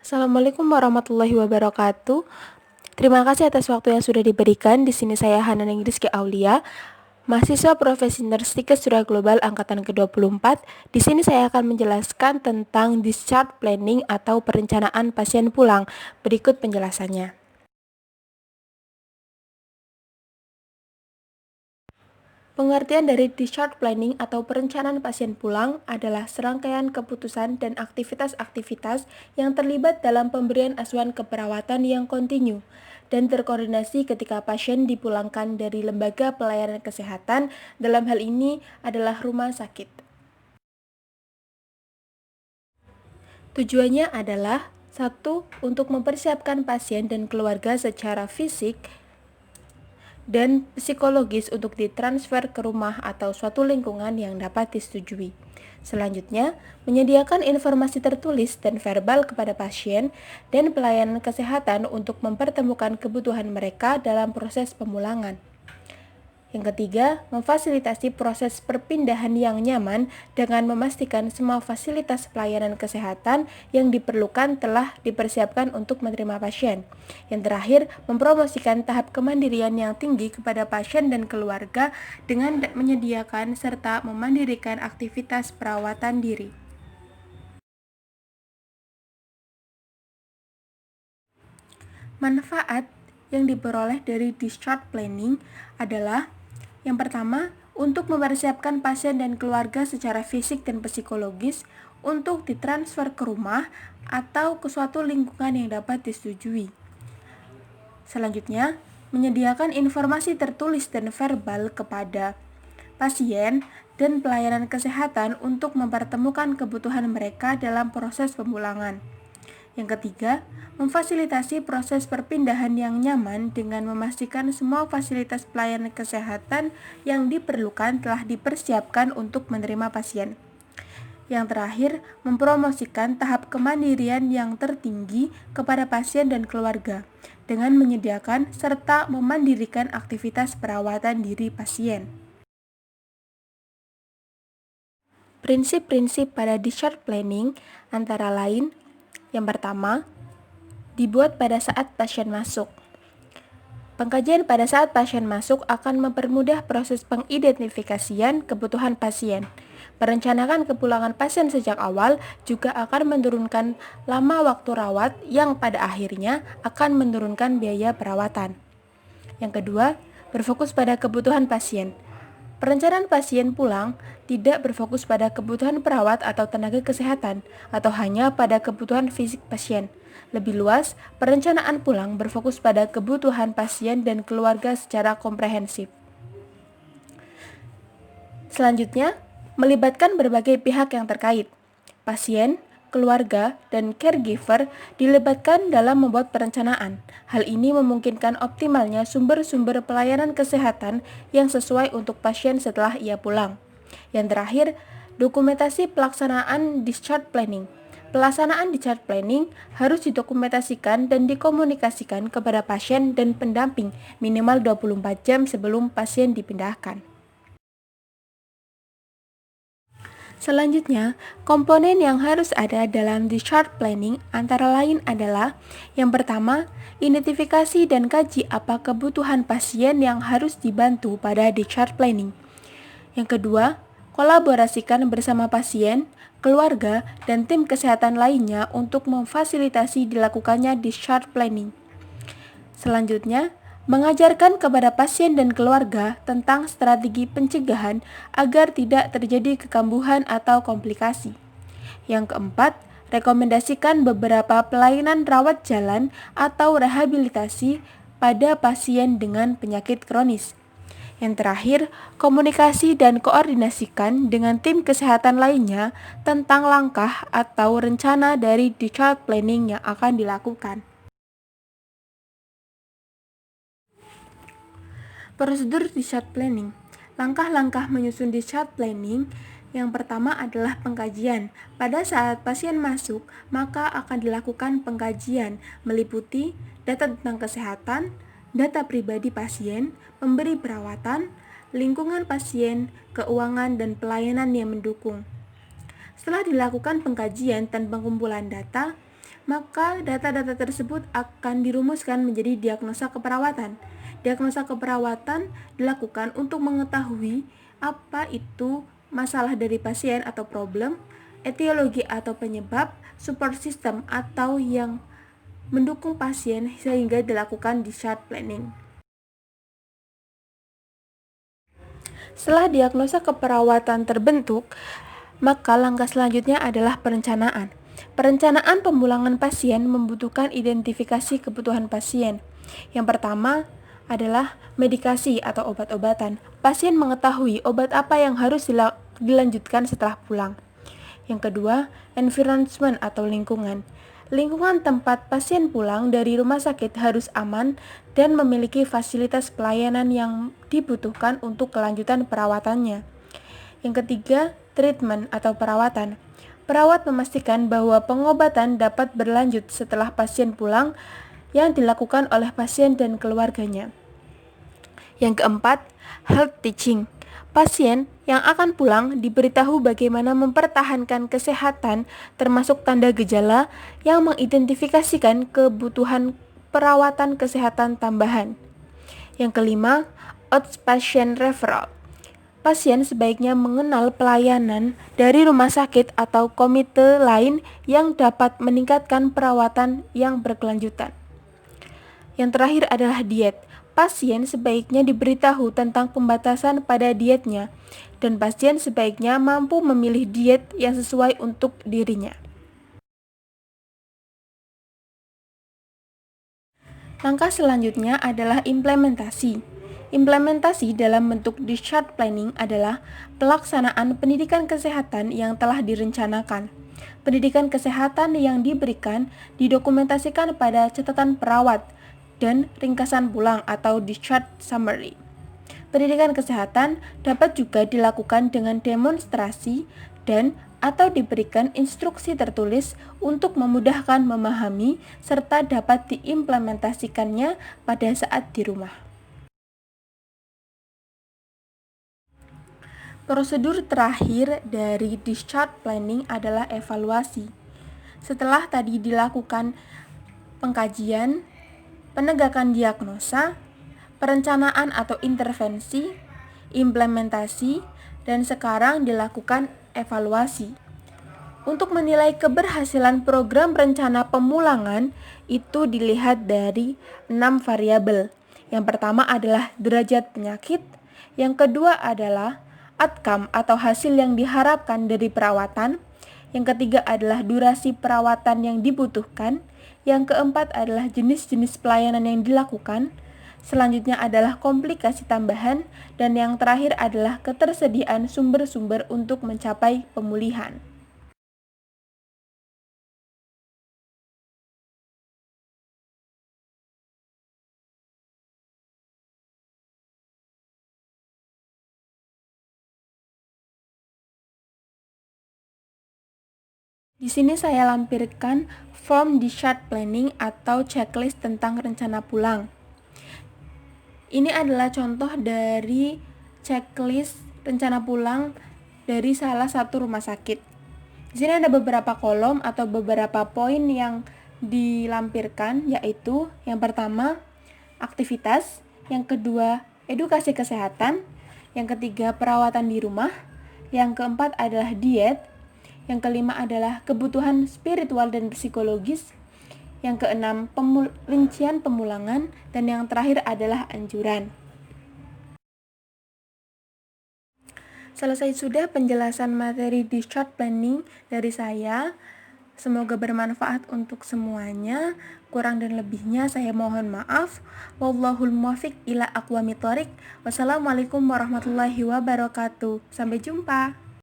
Assalamualaikum warahmatullahi wabarakatuh. Terima kasih atas waktu yang sudah diberikan. Di sini saya Hanan Rizky Aulia, mahasiswa Profesi Nurstikes Surya Global angkatan ke-24. Di sini saya akan menjelaskan tentang discharge planning atau perencanaan pasien pulang. Berikut penjelasannya. Pengertian dari discharge planning atau perencanaan pasien pulang adalah serangkaian keputusan dan aktivitas-aktivitas yang terlibat dalam pemberian asuhan keperawatan yang kontinu dan terkoordinasi ketika pasien dipulangkan dari lembaga pelayanan kesehatan, dalam hal ini adalah rumah sakit. Tujuannya adalah 1. Untuk mempersiapkan pasien dan keluarga secara fisik dan psikologis untuk ditransfer ke rumah atau suatu lingkungan yang dapat disetujui. Selanjutnya, menyediakan informasi tertulis dan verbal kepada pasien dan pelayanan kesehatan untuk mempertemukan kebutuhan mereka dalam proses pemulangan. Yang ketiga, memfasilitasi proses perpindahan yang nyaman dengan memastikan semua fasilitas pelayanan kesehatan yang diperlukan telah dipersiapkan untuk menerima pasien. Yang terakhir, mempromosikan tahap kemandirian yang tinggi kepada pasien dan keluarga dengan menyediakan serta memandirikan aktivitas perawatan diri. Manfaat yang diperoleh dari discharge planning adalah yang pertama, untuk mempersiapkan pasien dan keluarga secara fisik dan psikologis untuk ditransfer ke rumah atau ke suatu lingkungan yang dapat disetujui. Selanjutnya, menyediakan informasi tertulis dan verbal kepada pasien dan pelayanan kesehatan untuk mempertemukan kebutuhan mereka dalam proses pemulangan. Yang ketiga, memfasilitasi proses perpindahan yang nyaman dengan memastikan semua fasilitas pelayanan kesehatan yang diperlukan telah dipersiapkan untuk menerima pasien. Yang terakhir, mempromosikan tahap kemandirian yang tertinggi kepada pasien dan keluarga dengan menyediakan serta memandirikan aktivitas perawatan diri pasien. Prinsip-prinsip pada discharge planning antara lain: yang pertama, dibuat pada saat pasien masuk. Pengkajian pada saat pasien masuk akan mempermudah proses pengidentifikasian kebutuhan pasien. Merencanakan kepulangan pasien sejak awal juga akan menurunkan lama waktu rawat yang pada akhirnya akan menurunkan biaya perawatan. Yang kedua, berfokus pada kebutuhan pasien. Perencanaan pasien pulang tidak berfokus pada kebutuhan perawat atau tenaga kesehatan, atau hanya pada kebutuhan fisik pasien. Lebih luas, perencanaan pulang berfokus pada kebutuhan pasien dan keluarga secara komprehensif. Selanjutnya, melibatkan berbagai pihak yang terkait. Pasien, keluarga, dan caregiver dilibatkan dalam membuat perencanaan. Hal ini memungkinkan optimalnya sumber-sumber pelayanan kesehatan yang sesuai untuk pasien setelah ia pulang. Yang terakhir, dokumentasi pelaksanaan discharge planning. Pelaksanaan discharge planning harus didokumentasikan dan dikomunikasikan kepada pasien dan pendamping minimal 24 jam sebelum pasien dipindahkan. Selanjutnya, komponen yang harus ada dalam discharge planning antara lain adalah: yang pertama, identifikasi dan kaji apa kebutuhan pasien yang harus dibantu pada discharge planning. Yang kedua, kolaborasikan bersama pasien, keluarga, dan tim kesehatan lainnya untuk memfasilitasi dilakukannya discharge planning. Selanjutnya, mengajarkan kepada pasien dan keluarga tentang strategi pencegahan agar tidak terjadi kekambuhan atau komplikasi. Yang keempat, rekomendasikan beberapa pelayanan rawat jalan atau rehabilitasi pada pasien dengan penyakit kronis. Yang terakhir, komunikasi dan koordinasikan dengan tim kesehatan lainnya tentang langkah atau rencana dari discharge planning yang akan dilakukan. Prosedur discharge planning. Langkah-langkah menyusun discharge planning. Yang pertama adalah pengkajian. Pada saat pasien masuk, maka akan dilakukan pengkajian meliputi data tentang kesehatan, data pribadi pasien, pemberi perawatan, lingkungan pasien, keuangan, dan pelayanan yang mendukung. Setelah dilakukan pengkajian dan pengumpulan data, maka data-data tersebut akan dirumuskan menjadi diagnosa keperawatan. Diagnosa keperawatan dilakukan untuk mengetahui apa itu masalah dari pasien atau problem, etiologi atau penyebab, support system atau yang mendukung pasien sehingga dilakukan discharge planning. Setelah diagnosa keperawatan terbentuk, maka langkah selanjutnya adalah perencanaan. Perencanaan pemulangan pasien membutuhkan identifikasi kebutuhan pasien. Yang pertama adalah medikasi atau obat-obatan. Pasien mengetahui obat apa yang harus dilanjutkan setelah pulang. Yang kedua, environment atau lingkungan. Lingkungan tempat pasien pulang dari rumah sakit harus aman dan memiliki fasilitas pelayanan yang dibutuhkan untuk kelanjutan perawatannya. Yang ketiga, treatment atau perawatan. Perawat memastikan bahwa pengobatan dapat berlanjut setelah pasien pulang yang dilakukan oleh pasien dan keluarganya. Yang keempat, health teaching. Pasien yang akan pulang diberitahu bagaimana mempertahankan kesehatan termasuk tanda gejala yang mengidentifikasikan kebutuhan perawatan kesehatan tambahan. Yang kelima, outpatient referral. Pasien sebaiknya mengenal pelayanan dari rumah sakit atau komite lain yang dapat meningkatkan perawatan yang berkelanjutan. Yang terakhir adalah diet. Pasien sebaiknya diberitahu tentang pembatasan pada dietnya, dan pasien sebaiknya mampu memilih diet yang sesuai untuk dirinya. Langkah selanjutnya adalah implementasi. Implementasi dalam bentuk discharge planning adalah pelaksanaan pendidikan kesehatan yang telah direncanakan. Pendidikan kesehatan yang diberikan didokumentasikan pada catatan perawat dan ringkasan pulang atau discharge summary. Pendidikan kesehatan dapat juga dilakukan dengan demonstrasi dan atau diberikan instruksi tertulis untuk memudahkan memahami serta dapat diimplementasikannya pada saat di rumah. Prosedur terakhir dari discharge planning adalah evaluasi. Setelah tadi dilakukan pengkajian, penegakan diagnosa, perencanaan atau intervensi, implementasi, dan sekarang dilakukan evaluasi. Untuk menilai keberhasilan program rencana pemulangan itu dilihat dari 6 variabel. Yang pertama adalah derajat penyakit, yang kedua adalah outcome atau hasil yang diharapkan dari perawatan, yang ketiga adalah durasi perawatan yang dibutuhkan, yang keempat adalah jenis-jenis pelayanan yang dilakukan, selanjutnya adalah komplikasi tambahan, dan yang terakhir adalah ketersediaan sumber-sumber untuk mencapai pemulihan. Di sini saya lampirkan form discharge planning atau checklist tentang rencana pulang. Ini adalah contoh dari checklist rencana pulang dari salah satu rumah sakit. Di sini ada beberapa kolom atau beberapa poin yang dilampirkan, yaitu yang pertama aktivitas, yang kedua edukasi kesehatan, yang ketiga perawatan di rumah, yang keempat adalah diet, yang kelima adalah kebutuhan spiritual dan psikologis, yang keenam rincian pemulangan, dan yang terakhir adalah anjuran. Selesai sudah penjelasan materi discharge planning dari saya. Semoga bermanfaat untuk semuanya. Kurang dan lebihnya saya mohon maaf. Wallahul muwaffiq ila aqwamit thoriq. Wassalamualaikum warahmatullahi wabarakatuh. Sampai jumpa.